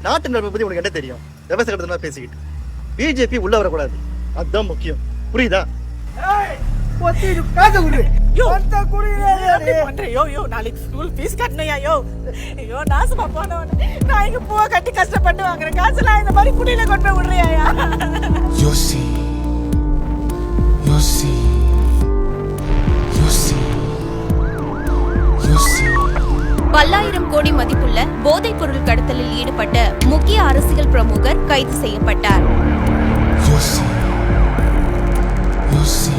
நாட்டு நடப்பை பத்தி உனக்கு என்ன தெரியும்? விவசாய கட்டணமா பேசிக்கிட்டு பிஜேபி உள்ள வரக்கூடாது, அதுதான் முக்கியம். புரியுதா? நாளைக்கு ஸ்கூல் ஃபீஸ் கட்டணையா? ஐயோ நாசமா போனவன், நான் இங்க பூவை கட்டி கஷ்டப்பட்டு வாங்குறேன் காசுலாம் இந்த மாதிரி குடியில கொண்டு போய் விடுறியா? யோசி யோசி யோசி யோசி. பல்லாயிரம் கோடி மதிப்புள்ள போதைப் பொருள் கடத்தலில் ஈடுபட்ட முக்கிய அரசியல் பிரமுகர் கைது செய்யப்பட்டார். யோசி யோசி.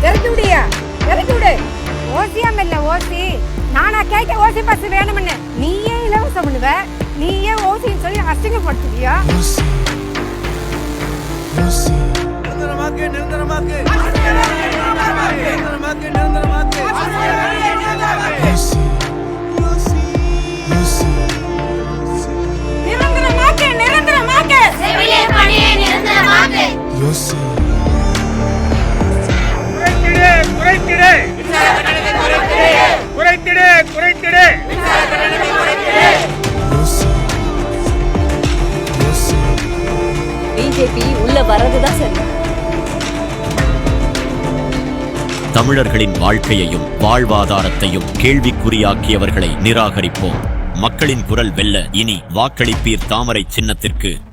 இறக்கி விடு. ஓசியாம் இல்ல ஓசி. நானா கேட்க ஓசி பஸ் வேணும்னு நீயே இலவசம் பண்ணுவ. நீயே ஓசின்னு சொல்லி அசிங்கப்படுத்துவியா? யோசி யோசி. நிரந்தரமாக்கு நிரந்தரமாக்கு நிரந்தரமாக்கு நிரந்தரமாக்கு. யோசி யோசி யோசி. நிரந்தரமாக்கு நிரந்தரமாக்கு. செவிலியர் பணியை நிரந்தரமாக்கு. யோசி. குறைத்திடு குறைத்திடு குறைத்திடு. யோசி யோசி. பிஜேபி உள்ள வர்றதுதான் சரி. தமிழர்களின் வாழ்க்கையையும் வாழ்வாதாரத்தையும் கேள்விக்குறியாக்கியவர்களை நிராகரிப்போம். மக்களின் குரல் வெல்ல இனி வாக்களிப்பீர் தாமரை சின்னத்திற்கு.